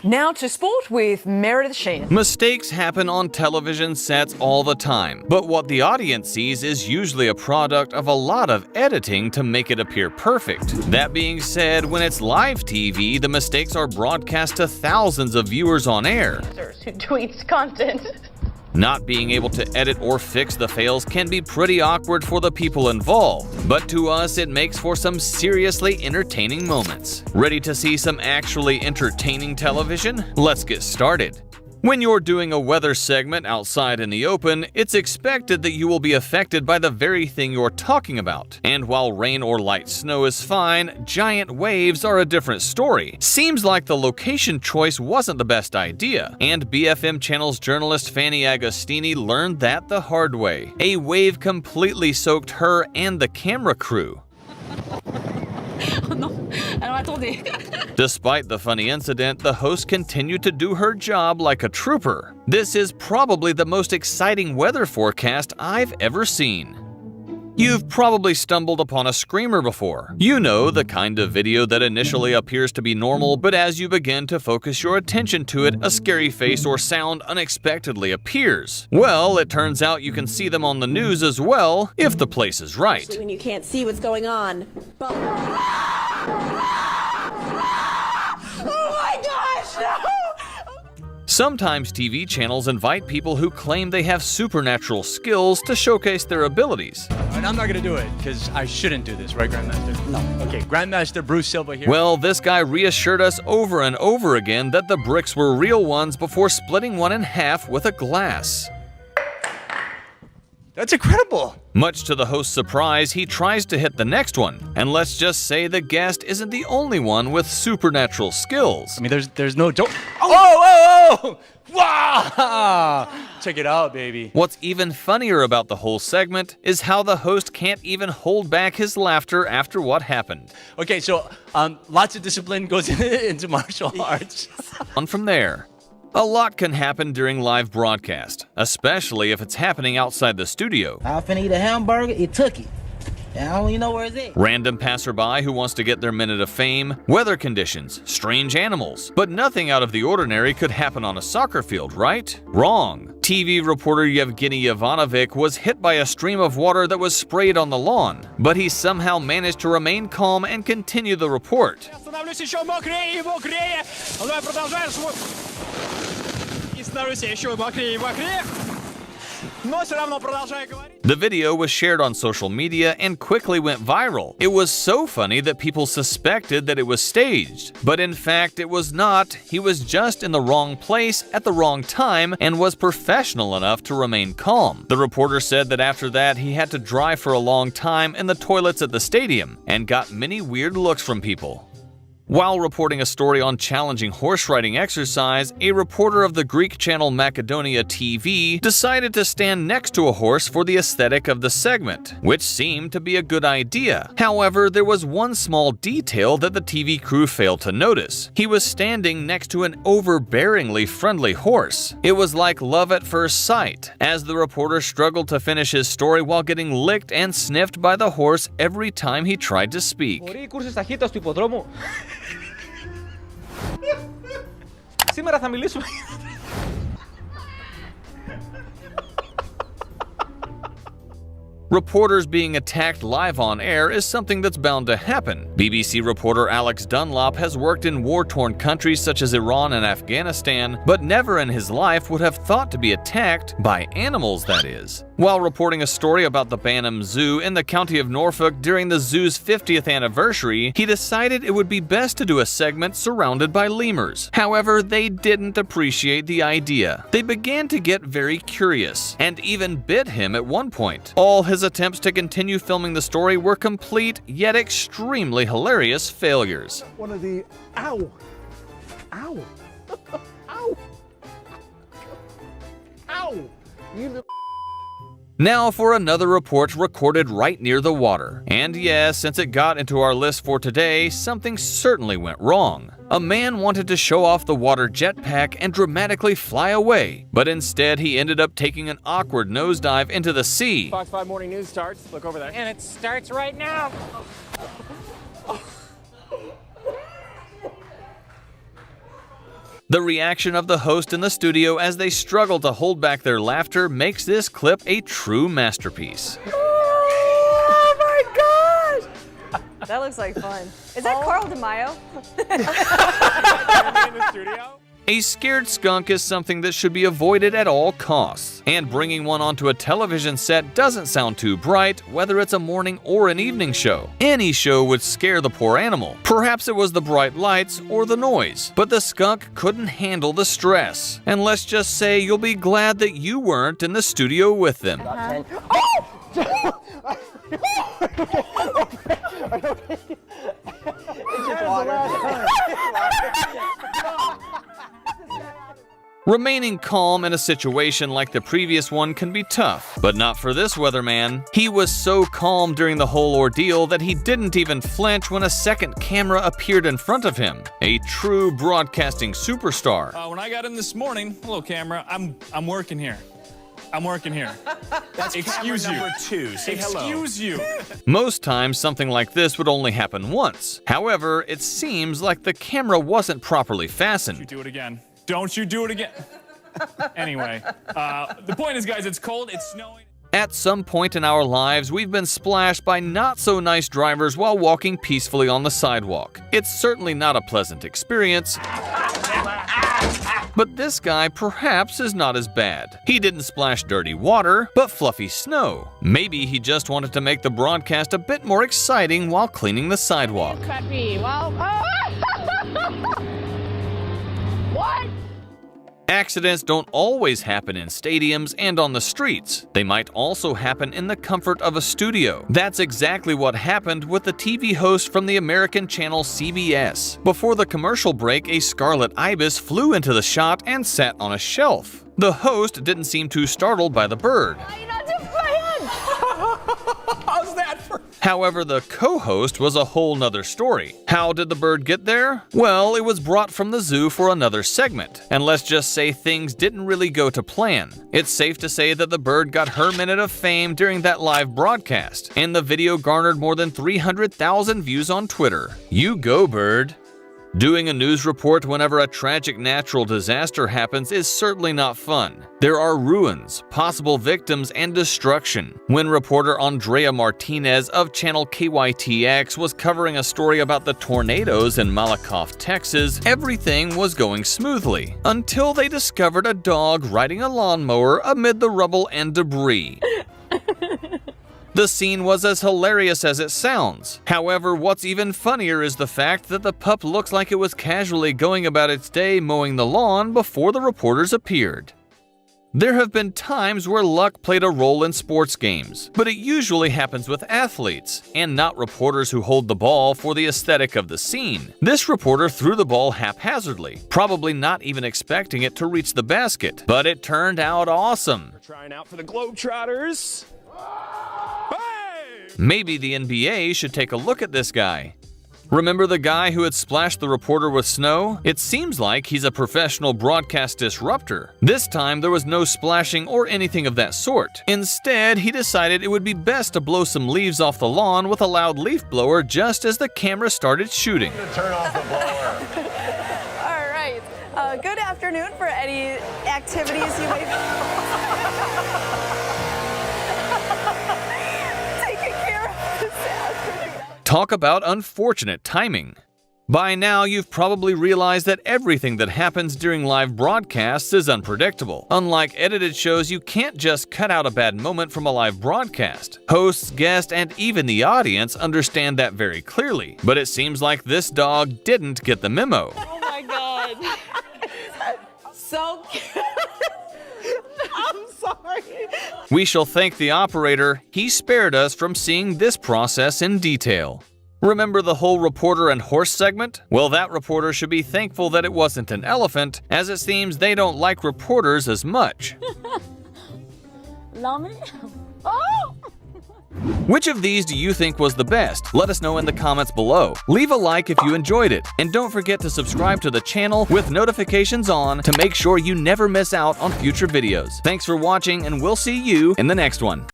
Now to sport with Meredith Sheehan. Mistakes happen on television sets all the time, but what the audience sees is usually a product of a lot of editing to make it appear perfect. That being said, when it's live TV, the mistakes are broadcast to thousands of viewers on air. Who tweets content. Not being able to edit or fix the fails can be pretty awkward for the people involved, but to us it makes for some seriously entertaining moments. Ready to see some actually entertaining television? Let's get started. When you're doing a weather segment outside in the open, it's expected that you will be affected by the very thing you're talking about. And while rain or light snow is fine, giant waves are a different story. Seems like the location choice wasn't the best idea, and BFM Channel's journalist Fanny Agostini learned that the hard way. A wave completely soaked her and the camera crew. Despite the funny incident, the host continued to do her job like a trooper. This is probably the most exciting weather forecast I've ever seen. You've probably stumbled upon a screamer before. You know, the kind of video that initially appears to be normal, but as you begin to focus your attention to it, a scary face or sound unexpectedly appears. Well, it turns out you can see them on the news as well, if the place is right. When you can't see what's going on. Oh my gosh, no! Sometimes TV channels invite people who claim they have supernatural skills to showcase their abilities. And I'm not gonna do it, because I shouldn't do this, right, Grandmaster? No. Okay, Grandmaster Bruce Silva here. Well, this guy reassured us over and over again that the bricks were real ones before splitting one in half with a glass. That's incredible! Much to the host's surprise, he tries to hit the next one. And let's just say the guest isn't the only one with supernatural skills. I mean, there's no joke. Oh! Wow! Check it out, baby. What's even funnier about the whole segment is how the host can't even hold back his laughter after what happened. Okay, so lots of discipline goes into martial arts. On from there. A lot can happen during live broadcast, especially if it's happening outside the studio. I finna eat a hamburger, it took it. I don't even know where it's at. Random passerby who wants to get their minute of fame, weather conditions, strange animals. But nothing out of the ordinary could happen on a soccer field, right? Wrong. TV reporter Yevgeny Ivanovic was hit by a stream of water that was sprayed on the lawn, but he somehow managed to remain calm and continue the report. The video was shared on social media and quickly went viral. It was so funny that people suspected that it was staged, but in fact it was not. He was just in the wrong place at the wrong time and was professional enough to remain calm. The reporter said that after that he had to dry for a long time in the toilets at the stadium and got many weird looks from people. While reporting a story on challenging horse riding exercise, a reporter of the Greek channel Macedonia TV decided to stand next to a horse for the aesthetic of the segment, which seemed to be a good idea. However, there was one small detail that the TV crew failed to notice. He was standing next to an overbearingly friendly horse. It was like love at first sight, as the reporter struggled to finish his story while getting licked and sniffed by the horse every time he tried to speak. Σήμερα θα μιλήσουμε. Reporters being attacked live on air is something that's bound to happen. BBC reporter Alex Dunlop has worked in war-torn countries such as Iran and Afghanistan, but never in his life would have thought to be attacked by animals, that is. While reporting a story about the Banham Zoo in the county of Norfolk during the zoo's 50th anniversary, he decided it would be best to do a segment surrounded by lemurs. However, they didn't appreciate the idea. They began to get very curious, and even bit him at one point. All his attempts to continue filming the story were complete, yet extremely hilarious failures. One of the ow, ow, ow, ow. Now for another report recorded right near the water. And yes, since it got into our list for today, something certainly went wrong. A man wanted to show off the water jetpack and dramatically fly away, but instead he ended up taking an awkward nosedive into the sea. Fox 5 Morning News starts. Look over there. And it starts right now. The reaction of the host in the studio as they struggle to hold back their laughter makes this clip a true masterpiece. Oh my gosh! That looks like fun. Is that Carl DeMaio? in the studio? A scared skunk is something that should be avoided at all costs, and bringing one onto a television set doesn't sound too bright, whether it's a morning or an evening show. Any show would scare the poor animal. Perhaps it was the bright lights or the noise, but the skunk couldn't handle the stress. And let's just say you'll be glad that you weren't in the studio with them. Remaining calm in a situation like the previous one can be tough, but not for this weatherman. He was so calm during the whole ordeal that he didn't even flinch when a second camera appeared in front of him. A true broadcasting superstar. When I got in this morning, hello camera, I'm working here. I'm working here. That's excuse camera you. number 2. Say hello. Excuse you. Most times something like this would only happen once. However, it seems like the camera wasn't properly fastened. Don't you do it again. Don't you do it again. Anyway, the point is, guys, it's cold, it's snowing. At some point in our lives, we've been splashed by not-so-nice drivers while walking peacefully on the sidewalk. It's certainly not a pleasant experience, but this guy perhaps is not as bad. He didn't splash dirty water, but fluffy snow. Maybe he just wanted to make the broadcast a bit more exciting while cleaning the sidewalk. Cut me. Well, what? Accidents don't always happen in stadiums and on the streets. They might also happen in the comfort of a studio. That's exactly what happened with the TV host from the American channel CBS. Before the commercial break, a scarlet ibis flew into the shot and sat on a shelf. The host didn't seem too startled by the bird. Why are you not doing my head? How's that for? However, the co-host was a whole nother story. How did the bird get there? Well, it was brought from the zoo for another segment, and let's just say things didn't really go to plan. It's safe to say that the bird got her minute of fame during that live broadcast, and the video garnered more than 300,000 views on Twitter. You go, bird! Doing a news report whenever a tragic natural disaster happens is certainly not fun. There are ruins, possible victims, and destruction. When reporter Andrea Martinez of channel KYTX was covering a story about the tornadoes in Malakoff, Texas, everything was going smoothly, until they discovered a dog riding a lawnmower amid the rubble and debris. The scene was as hilarious as it sounds. However, what's even funnier is the fact that the pup looks like it was casually going about its day mowing the lawn before the reporters appeared. There have been times where luck played a role in sports games, but it usually happens with athletes, and not reporters who hold the ball for the aesthetic of the scene. This reporter threw the ball haphazardly, probably not even expecting it to reach the basket, but it turned out awesome. We're trying out for the Globetrotters. Maybe the NBA should take a look at this guy. Remember the guy who had splashed the reporter with snow? It seems like he's a professional broadcast disruptor. This time there was no splashing or anything of that sort. Instead, he decided it would be best to blow some leaves off the lawn with a loud leaf blower just as the camera started shooting. Turn off the blower. All right. Good afternoon for any activities you may Talk about unfortunate timing. By now, you've probably realized that everything that happens during live broadcasts is unpredictable. Unlike edited shows, you can't just cut out a bad moment from a live broadcast. Hosts, guests, and even the audience understand that very clearly. But it seems like this dog didn't get the memo. Oh my God. So cute. I'm sorry. We shall thank the operator. He spared us from seeing this process in detail. Remember the whole reporter and horse segment? Well, that reporter should be thankful that it wasn't an elephant, as it seems they don't like reporters as much. Love me? Oh! Which of these do you think was the best? Let us know in the comments below. Leave a like if you enjoyed it, and don't forget to subscribe to the channel with notifications on to make sure you never miss out on future videos. Thanks for watching, and we'll see you in the next one.